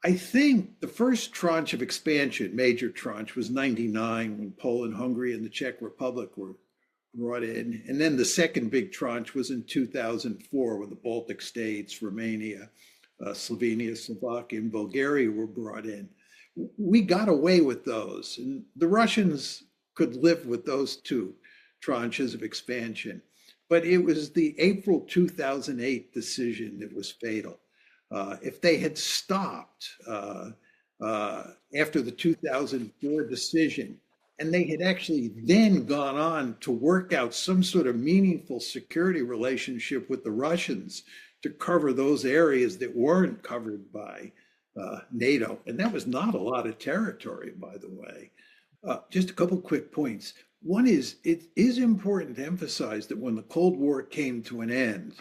I think the first tranche of expansion, major tranche, was 99 when Poland, Hungary, and the Czech Republic were brought in. And then the second big tranche was in 2004 when the Baltic states, Romania, Slovenia, Slovakia, and Bulgaria were brought in. We got away with those. And the Russians could live with those two tranches of expansion. But it was the April 2008 decision that was fatal. If they had stopped after the 2004 decision, and they had actually then gone on to work out some sort of meaningful security relationship with the Russians to cover those areas that weren't covered by NATO. And that was not a lot of territory, by the way. Just a couple quick points. One is, it is important to emphasize that when the Cold War came to an end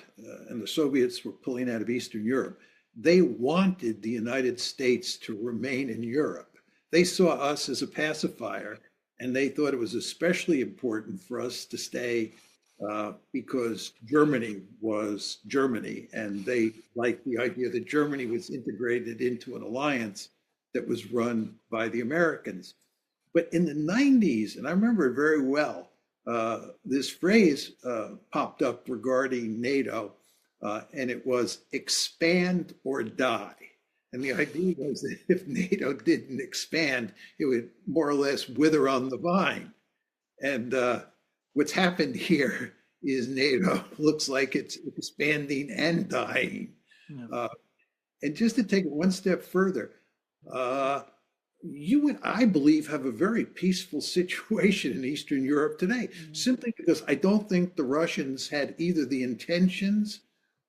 and the Soviets were pulling out of Eastern Europe, they wanted the United States to remain in Europe. They saw us as a pacifier, and they thought it was especially important for us to stay because Germany was Germany, and they liked the idea that Germany was integrated into an alliance that was run by the Americans. But in the 90s, and I remember it very well, this phrase popped up regarding NATO, and it was expand or die. And the idea was that if NATO didn't expand, it would more or less wither on the vine. And what's happened here is NATO looks like it's expanding and dying. Yeah. And just to take it one step further, you and I believe have a very peaceful situation in Eastern Europe today, simply because I don't think the Russians had either the intentions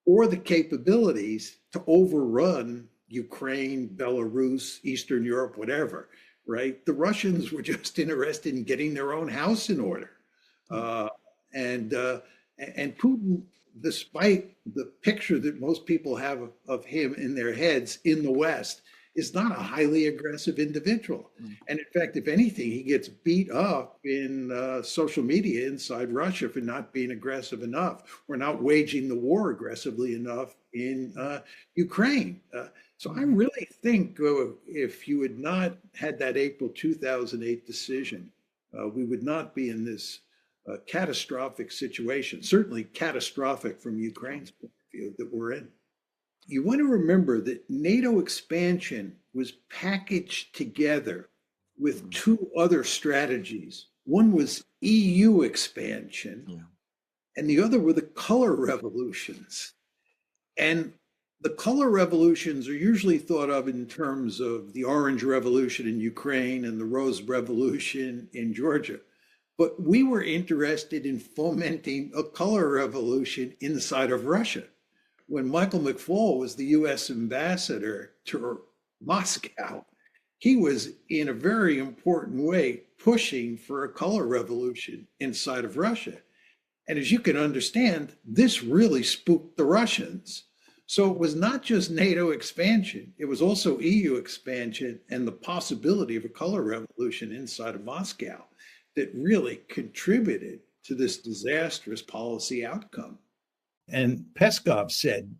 or the capabilities to overrun Ukraine, Belarus, Eastern Europe, whatever, right? The Russians were just interested in getting their own house in order. And Putin, despite the picture that most people have of him in their heads in the West, is not a highly aggressive individual. And in fact, if anything, he gets beat up in social media inside Russia for not being aggressive enough or not waging the war aggressively enough in Ukraine. So I really think if you had not had that April 2008 decision, we would not be in this catastrophic situation, certainly catastrophic from Ukraine's point of view that we're in. You want to remember that NATO expansion was packaged together with two other strategies. One was EU expansion, and the other were the color revolutions. And the color revolutions are usually thought of in terms of the Orange Revolution in Ukraine and the Rose Revolution in Georgia. But we were interested in fomenting a color revolution inside of Russia. When Michael McFaul was the US ambassador to Moscow, he was in a very important way pushing for a color revolution inside of Russia. And as you can understand, this really spooked the Russians. So it was not just NATO expansion, it was also EU expansion and the possibility of a color revolution inside of Moscow that really contributed to this disastrous policy outcome. And Peskov said,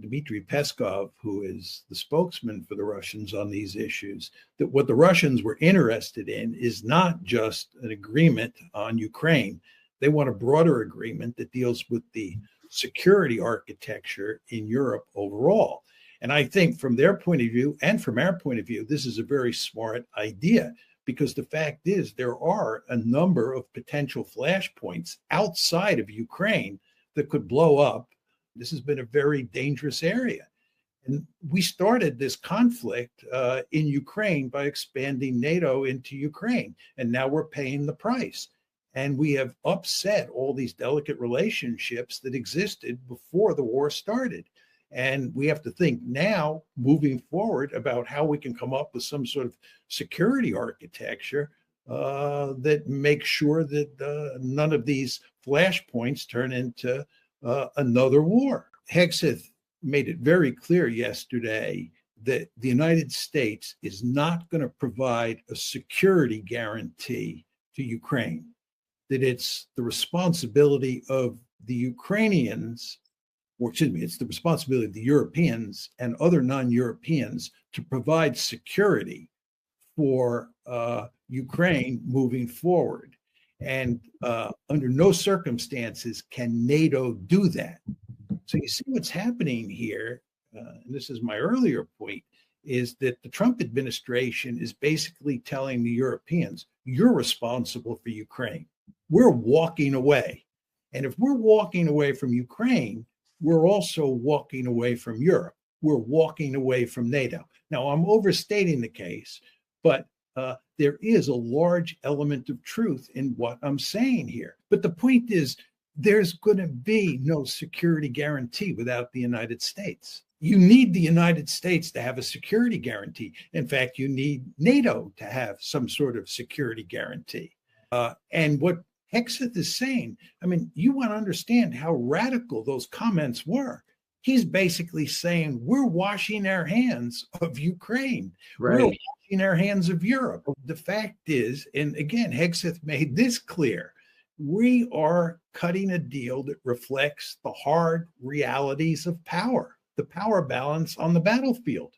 Dmitry Peskov, who is the spokesman for the Russians on these issues, that what the Russians were interested in is not just an agreement on Ukraine. They want a broader agreement that deals with the security architecture in Europe overall. And I think from their point of view and from our point of view, this is a very smart idea, because the fact is there are a number of potential flashpoints outside of Ukraine that could blow up. This has been a very dangerous area. And we started this conflict in Ukraine by expanding NATO into Ukraine. And now we're paying the price. And we have upset all these delicate relationships that existed before the war started. And we have to think now, moving forward, about how we can come up with some sort of security architecture that makes sure that none of these flashpoints turn into another war. Hegseth made it very clear yesterday that the United States is not going to provide a security guarantee to Ukraine, that it's the responsibility of the Ukrainians or excuse me, it's the responsibility of the Europeans and other non-Europeans to provide security for Ukraine moving forward. And under no circumstances can NATO do that. So you see what's happening here, and this is my earlier point, is that the Trump administration is basically telling the Europeans, you're responsible for Ukraine. We're walking away. And if we're walking away from Ukraine, we're also walking away from Europe. We're walking away from NATO. Now, I'm overstating the case, but there is a large element of truth in what I'm saying here. But the point is, there's going to be no security guarantee without the United States. You need the United States to have a security guarantee. In fact, you need NATO to have some sort of security guarantee. And what Hegseth is saying, I mean, you want to understand how radical those comments were. He's basically saying, we're washing our hands of Ukraine. Right. We're washing our hands of Europe. The fact is, and again, Hegseth made this clear, we are cutting a deal that reflects the hard realities of power, the power balance on the battlefield.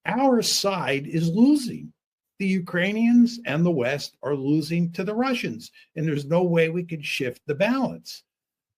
Our side is losing. The Ukrainians and the West are losing to the Russians, and there's no way we could shift the balance.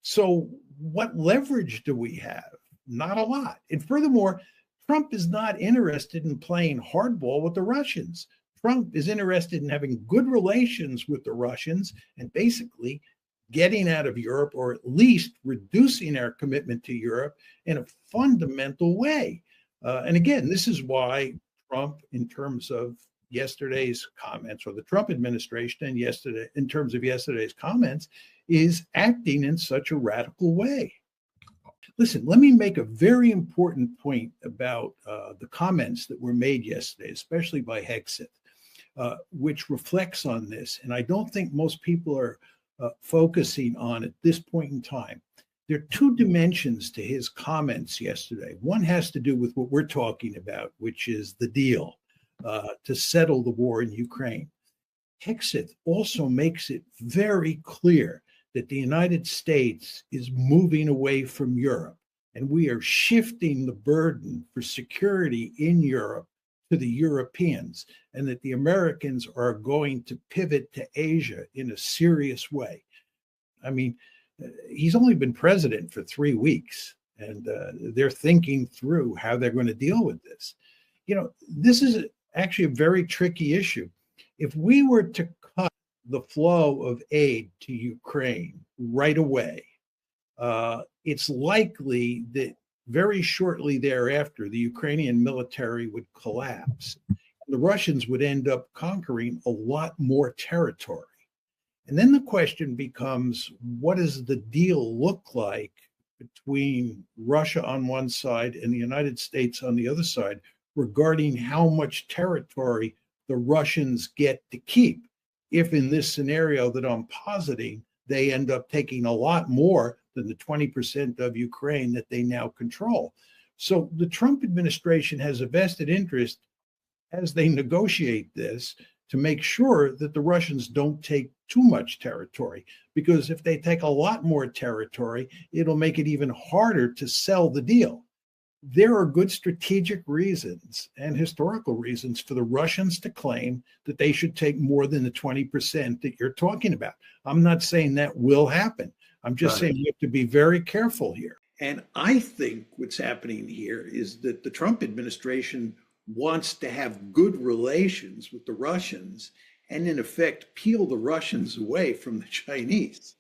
So what leverage do we have? Not a lot. And furthermore, Trump is not interested in playing hardball with the Russians. Trump is interested in having good relations with the Russians and basically getting out of Europe, or at least reducing our commitment to Europe in a fundamental way. And again, this is why Trump, in terms of yesterday's comments, or the Trump administration and yesterday, in terms of yesterday's comments, is acting in such a radical way. Listen, let me make a very important point about the comments that were made yesterday, especially by Hegseth, which reflects on this. And I don't think most people are focusing on at this point in time. There are two dimensions to his comments yesterday. One has to do with what we're talking about, which is the deal to settle the war in Ukraine. Hegseth also makes it very clear that the United States is moving away from Europe, and we are shifting the burden for security in Europe to the Europeans, and that the Americans are going to pivot to Asia in a serious way. I mean, he's only been president for 3 weeks, and they're thinking through how they're going to deal with this. You know, this is actually a very tricky issue. If we were to cut the flow of aid to Ukraine right away, it's likely that very shortly thereafter, the Ukrainian military would collapse. The Russians would end up conquering a lot more territory. And then the question becomes, what does the deal look like between Russia on one side and the United States on the other side regarding how much territory the Russians get to keep? If in this scenario that I'm positing, they end up taking a lot more than the 20% of Ukraine that they now control. So the Trump administration has a vested interest as they negotiate this to make sure that the Russians don't take too much territory, because if they take a lot more territory, it'll make it even harder to sell the deal. There are good strategic reasons and historical reasons for the Russians to claim that they should take more than the 20% that you're talking about. I'm not saying that will happen. I'm just saying you have to be very careful here. And I think what's happening here is that the Trump administration wants to have good relations with the Russians and, in effect, peel the Russians away from the Chinese.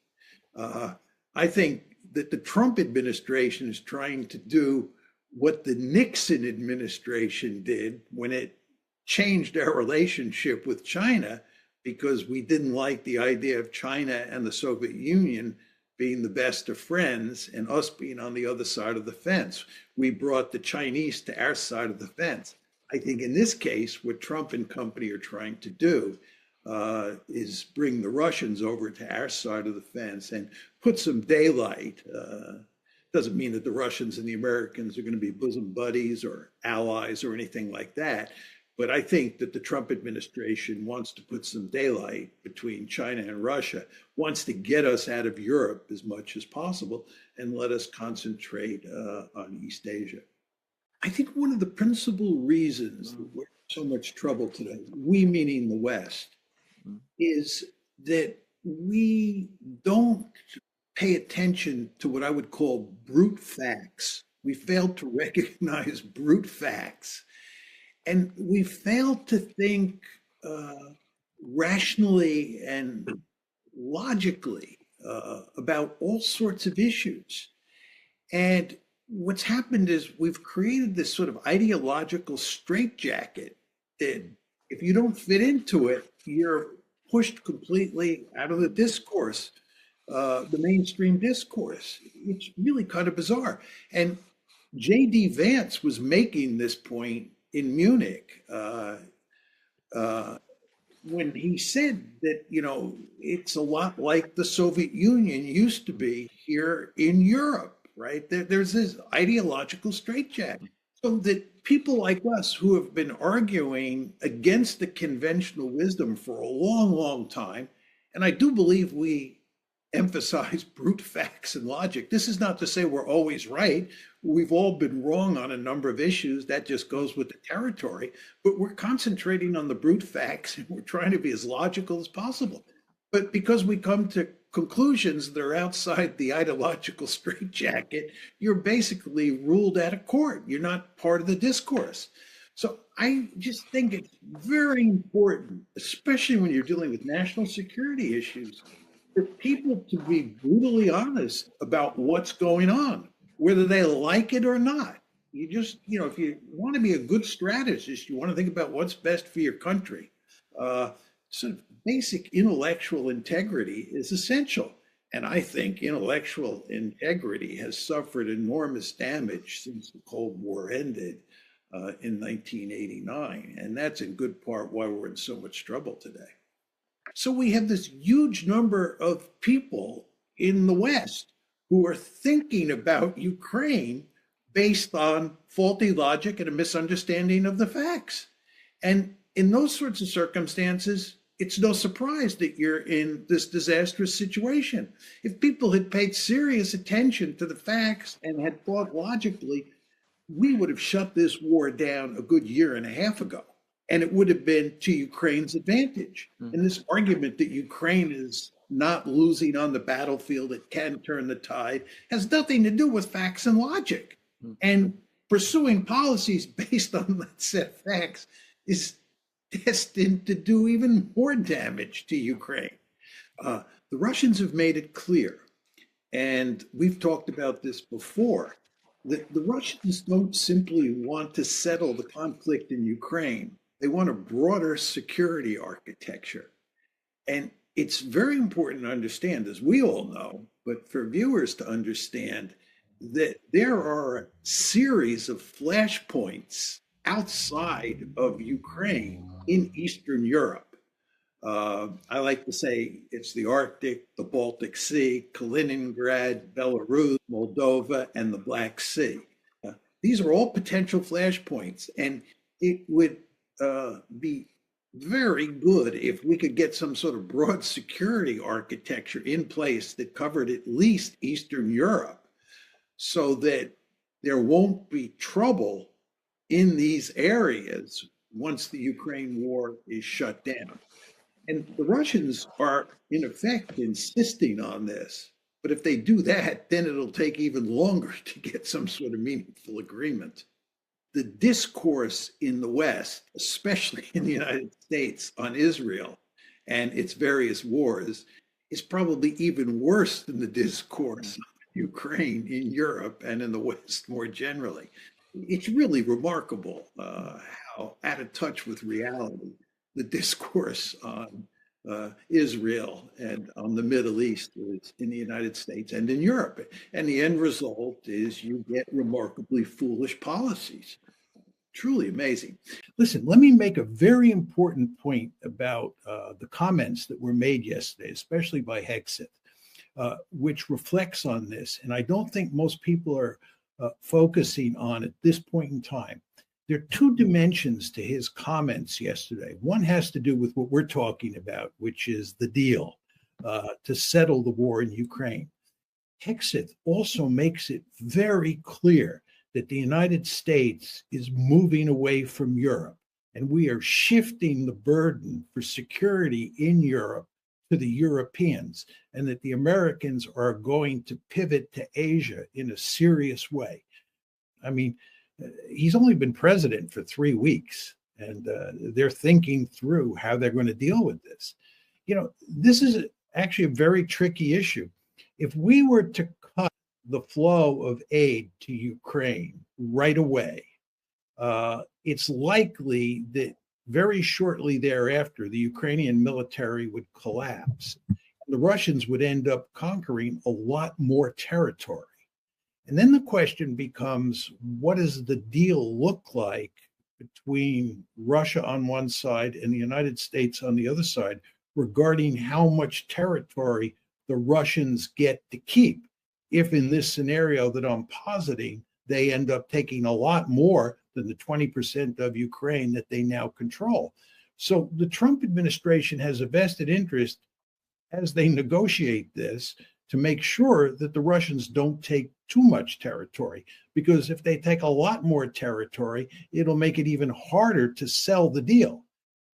I think that the Trump administration is trying to do what the Nixon administration did when it changed our relationship with China, because we didn't like the idea of China and the Soviet Union being the best of friends and us being on the other side of the fence. We brought the Chinese to our side of the fence. I think in this case, what Trump and company are trying to do is bring the Russians over to our side of the fence and put some daylight. Doesn't mean that the Russians and the Americans are going to be bosom buddies or allies or anything like that, But I think that the Trump administration wants to put some daylight between China and Russia, wants to get us out of Europe as much as possible and let us concentrate on East Asia. I think one of the principal reasons that we're in so much trouble today, we meaning the West, is that we don't pay attention to what I would call brute facts. We fail to recognize brute facts. And we fail to think rationally and logically about all sorts of issues. And what's happened is we've created this sort of ideological straitjacket that if you don't fit into it, you're pushed completely out of the discourse, the mainstream discourse. It's really kind of bizarre. And J.D. Vance was making this point in Munich when he said that, it's a lot like the Soviet Union used to be here in Europe, right? There's this ideological straitjacket. So that people like us who have been arguing against the conventional wisdom for a long, long time, and I do believe we emphasize brute facts and logic. This is not to say we're always right. We've all been wrong on a number of issues. That just goes with the territory. But we're concentrating on the brute facts and we're trying to be as logical as possible. But because we come to conclusions that are outside the ideological straitjacket, you're basically ruled out of court. You're not part of the discourse. So I just think it's very important, especially when you're dealing with national security issues, for people to be brutally honest about what's going on, whether they like it or not. You just, if you want to be a good strategist, you want to think about what's best for your country. Sort of basic intellectual integrity is essential. And I think intellectual integrity has suffered enormous damage since the Cold War ended in 1989. And that's in good part why we're in so much trouble today. So we have this huge number of people in the West who are thinking about Ukraine based on faulty logic and a misunderstanding of the facts. And in those sorts of circumstances, it's no surprise that you're in this disastrous situation. If people had paid serious attention to the facts and had thought logically, we would have shut this war down a good year and a half ago. And it would have been to Ukraine's advantage. And this argument that Ukraine is not losing on the battlefield, it can turn the tide, has nothing to do with facts and logic. And pursuing policies based on that set of facts is destined to do even more damage to Ukraine. The Russians have made it clear, and we've talked about this before, that the Russians don't simply want to settle the conflict in Ukraine. They want a broader security architecture. And it's very important to understand, as we all know, but for viewers to understand, that there are a series of flashpoints outside of Ukraine in Eastern Europe. I like to say it's the Arctic, the Baltic Sea, Kaliningrad, Belarus, Moldova, and the Black Sea. These are all potential flashpoints, and it would be very good if we could get some sort of broad security architecture in place that covered at least Eastern Europe so that there won't be trouble in these areas once the Ukraine war is shut down. And the Russians are, in effect, insisting on this. But if they do that, then it'll take even longer to get some sort of meaningful agreement. The discourse in the West, especially in the United States, on Israel and its various wars is probably even worse than the discourse on Ukraine in Europe and in the West more generally. It's really remarkable how out of touch with reality the discourse on Israel and on the Middle East is in the United States and in Europe. And the end result is you get remarkably foolish policies. Truly amazing. Listen, let me make a very important point about the comments that were made yesterday, especially by Hexeth, which reflects on this. And I don't think most people are focusing on at this point in time. There are two dimensions to his comments yesterday. One has to do with what we're talking about, which is the deal to settle the war in Ukraine. Hexeth also makes it very clear that the United States is moving away from Europe, and we are shifting the burden for security in Europe to the Europeans, and that the Americans are going to pivot to Asia in a serious way. I mean, he's only been president for 3 weeks, and they're thinking through how they're going to deal with this. You know, this is actually a very tricky issue. If we were to cut the flow of aid to Ukraine right away, it's likely that very shortly thereafter, the Ukrainian military would collapse. The Russians would end up conquering a lot more territory. And then the question becomes, what does the deal look like between Russia on one side and the United States on the other side regarding how much territory the Russians get to keep? If in this scenario that I'm positing, they end up taking a lot more than the 20% of Ukraine that they now control. So the Trump administration has a vested interest as they negotiate this to make sure that the Russians don't take too much territory, because if they take a lot more territory, it'll make it even harder to sell the deal.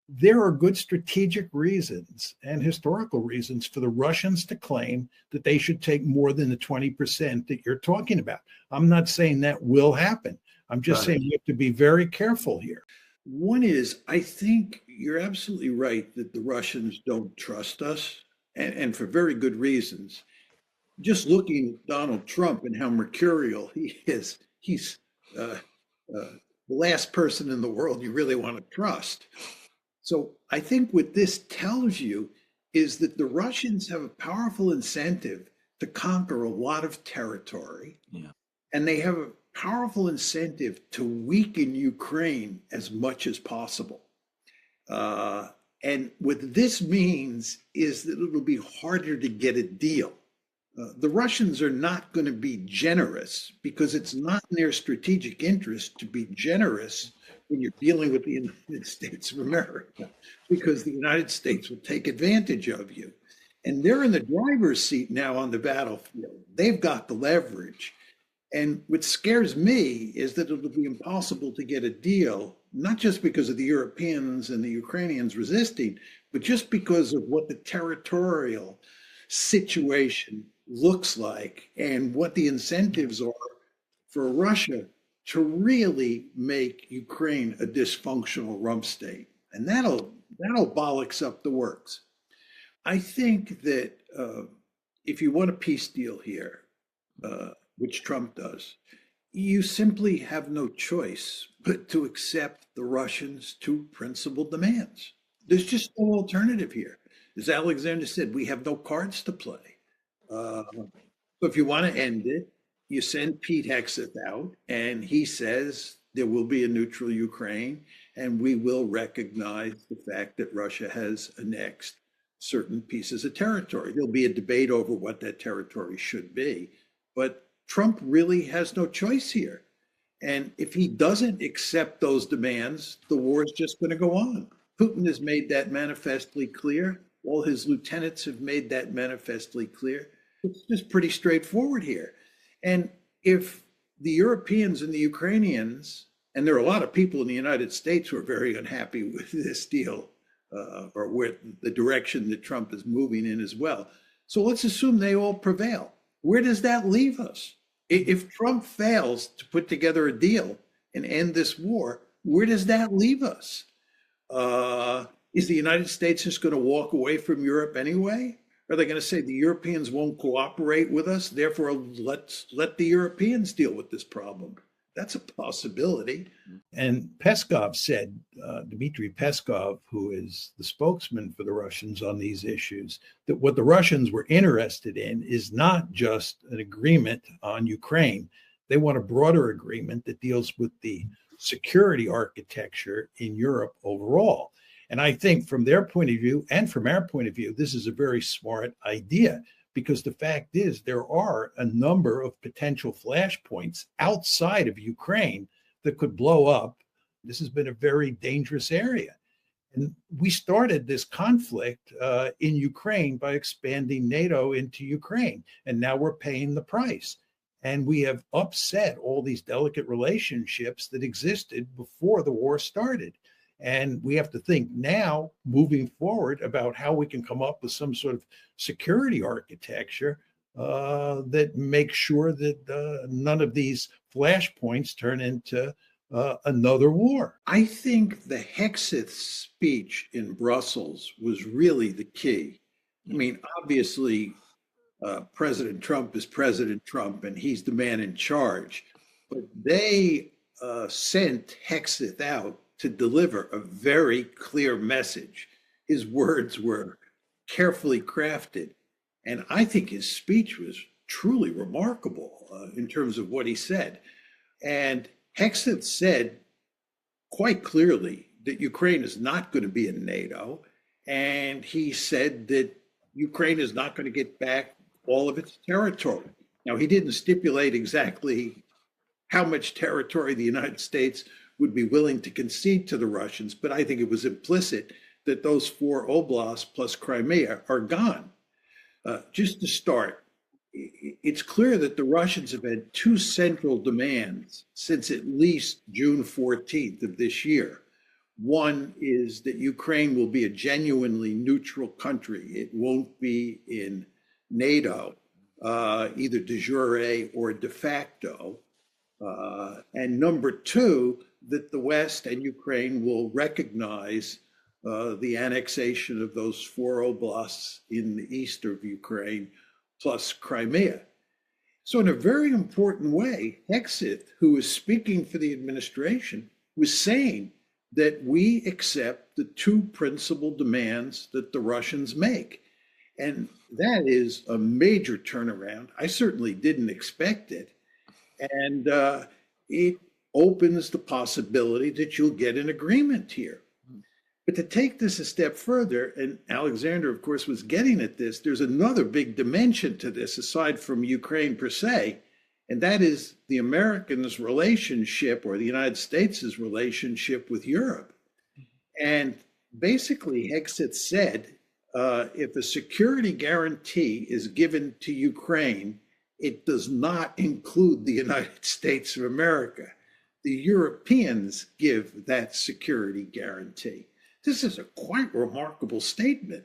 There are good strategic reasons and historical reasons for the Russians to claim that they should take more than the 20% that you're talking about. I'm not saying that will happen. I'm just saying you have to be very careful here. One is, I think you're absolutely right that the Russians don't trust us, and for very good reasons. Just looking at Donald Trump and how mercurial he is, he's the last person in the world you really want to trust. So I think what this tells you is that the Russians have a powerful incentive to conquer a lot of territory. Yeah. And they have a powerful incentive to weaken Ukraine as much as possible. And what this means is that it'll be harder to get a deal. The Russians are not going to be generous because it's not in their strategic interest to be generous when you're dealing with the United States of America, because the United States will take advantage of you. And they're in the driver's seat now on the battlefield. They've got the leverage. And what scares me is that it'll be impossible to get a deal, not just because of the Europeans and the Ukrainians resisting, but just because of what the territorial situation looks like and what the incentives are for Russia to really make Ukraine a dysfunctional rump state. And that'll bollocks up the works. I think that if you want a peace deal here, which Trump does, you simply have no choice but to accept the Russians' two principal demands. There's just no alternative here. As Alexander said, we have no cards to play. So if you want to end it, you send Pete Hegseth out, and he says there will be a neutral Ukraine, and we will recognize the fact that Russia has annexed certain pieces of territory. There'll be a debate over what that territory should be, but Trump really has no choice here. And if he doesn't accept those demands, the war is just going to go on. Putin has made that manifestly clear. All his lieutenants have made that manifestly clear. It's just pretty straightforward here. And if the Europeans and the Ukrainians, and there are a lot of people in the United States who are very unhappy with this deal, or with the direction that Trump is moving in as well. So let's assume they all prevail. Where does that leave us? If Trump fails to put together a deal and end this war, where does that leave us? Is the United States just going to walk away from Europe anyway? Are they going to say the Europeans won't cooperate with us, therefore let's let the Europeans deal with this problem? That's a possibility. And Peskov said, Dmitry Peskov, who is the spokesman for the Russians on these issues, that what the Russians were interested in is not just an agreement on Ukraine. They want a broader agreement that deals with the security architecture in Europe overall. And I think from their point of view and from our point of view, this is a very smart idea, because the fact is there are a number of potential flashpoints outside of Ukraine that could blow up This has been a very dangerous area. And we started this conflict in Ukraine by expanding NATO into Ukraine. And now we're paying the price. And we have upset all these delicate relationships that existed before the war started. And we have to think now, moving forward, about how we can come up with some sort of security architecture that makes sure that none of these flashpoints turn into another war. I think the Hexeth speech in Brussels was really the key. I mean, obviously, President Trump is President Trump and he's the man in charge, but they sent Hexeth out to deliver a very clear message. His words were carefully crafted, and I think his speech was truly remarkable in terms of what he said. And Hexeth said quite clearly that Ukraine is not going to be in NATO. And he said that Ukraine is not going to get back all of its territory. Now, he didn't stipulate exactly how much territory the United States would be willing to concede to the Russians, but I think it was implicit that those 4 oblasts plus Crimea are gone. Just to start, it's clear that the Russians have had 2 central demands since at least June 14th of this year. One is that Ukraine will be a genuinely neutral country. It won't be in NATO, either de jure or de facto. And number 2, that the West and Ukraine will recognize the annexation of those 4 oblasts in the east of Ukraine, plus Crimea. So in a very important way, Hexeth, who was speaking for the administration, was saying that we accept the 2 principal demands that the Russians make. And that is a major turnaround. I certainly didn't expect it. And it opens the possibility that you'll get an agreement here. But to take this a step further, and Alexander, of course, was getting at this, there's another big dimension to this aside from Ukraine per se, and that is the Americans' relationship, or the United States' relationship with Europe. And basically, Hexeth said, if a security guarantee is given to Ukraine, it does not include the United States of America. The Europeans give that security guarantee. This is a quite remarkable statement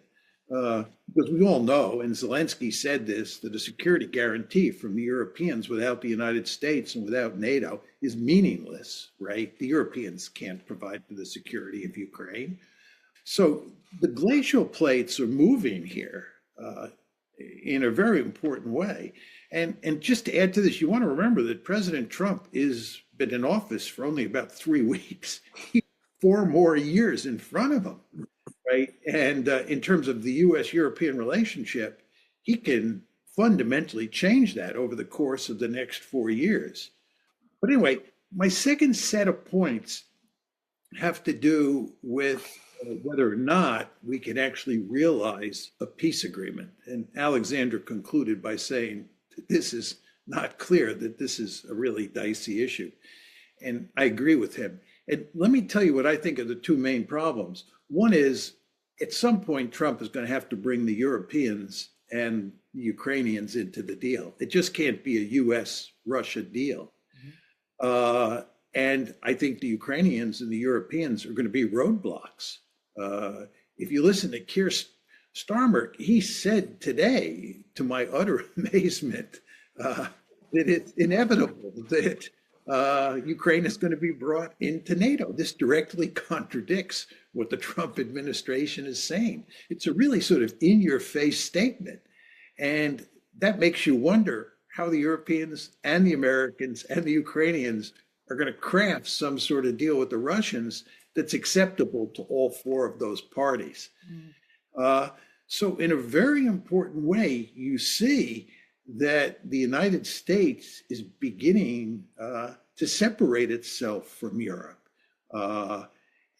because we all know, and Zelensky said this, that a security guarantee from the Europeans without the United States and without NATO is meaningless, right? The Europeans can't provide for the security of Ukraine. So the glacial plates are moving here in a very important way. And just to add to this, you want to remember that President Trump has been in office for only about 3 weeks. 4 more years in front of him, right? And in terms of the U.S.-European relationship, he can fundamentally change that over the course of the next 4 years. But anyway, my second set of points have to do with whether or not we can actually realize a peace agreement. And Alexander concluded by saying, this is not clear, that this is a really dicey issue. And I agree with him. And let me tell you what I think are the 2 main problems. One is, at some point, Trump is going to have to bring the Europeans and the Ukrainians into the deal. It just can't be a U.S.-Russia deal. And I think the Ukrainians and the Europeans are going to be roadblocks. If you listen to Keir Starmer, he said today, to my utter amazement, that it's inevitable that Ukraine is going to be brought into NATO. This directly contradicts what the Trump administration is saying. It's a really sort of in-your-face statement. And that makes you wonder how the Europeans and the Americans and the Ukrainians are going to craft some sort of deal with the Russians that's acceptable to all 4 of those parties. So in a very important way, you see that the United States is beginning to separate itself from Europe.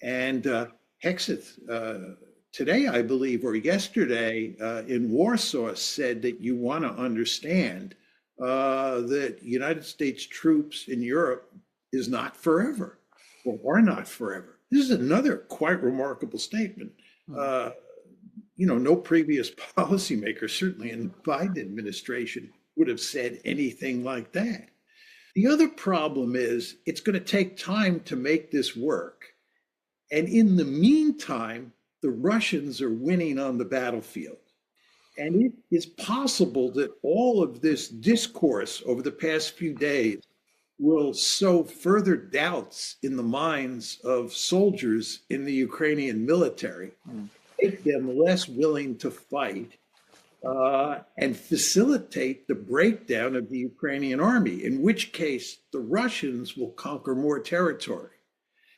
And Hexeth, today, I believe, or yesterday in Warsaw, said that you want to understand that United States troops in Europe is not forever. or are not forever. This is another quite remarkable statement. Hmm. Uh, no previous policymaker, certainly in the Biden administration, would have said anything like that. The other problem is it's going to take time to make this work. And in the meantime, the Russians are winning on the battlefield. And it is possible that all of this discourse over the past few days will sow further doubts in the minds of soldiers in the Ukrainian military, Hmm. make them less willing to fight, and facilitate the breakdown of the Ukrainian army, in which case the Russians will conquer more territory.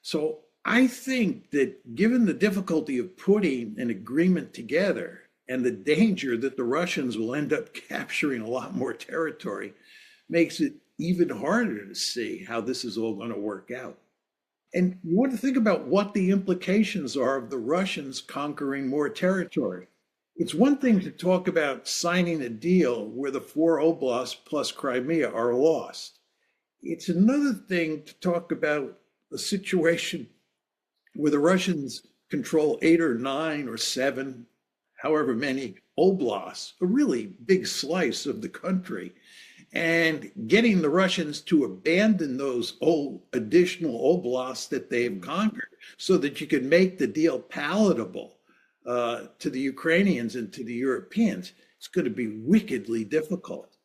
So I think that given the difficulty of putting an agreement together and the danger that the Russians will end up capturing a lot more territory, makes it even harder to see how this is all going to work out. And you want to think about what the implications are of the Russians conquering more territory. It's one thing to talk about signing a deal where the four oblasts plus Crimea are lost. It's another thing to talk about a situation where the Russians control 8 or 9 or 7, however many oblasts, a really big slice of the country, and getting the Russians to abandon those additional oblasts that they've conquered so that you can make the deal palatable to the Ukrainians and to the Europeans. It's going to be wickedly difficult.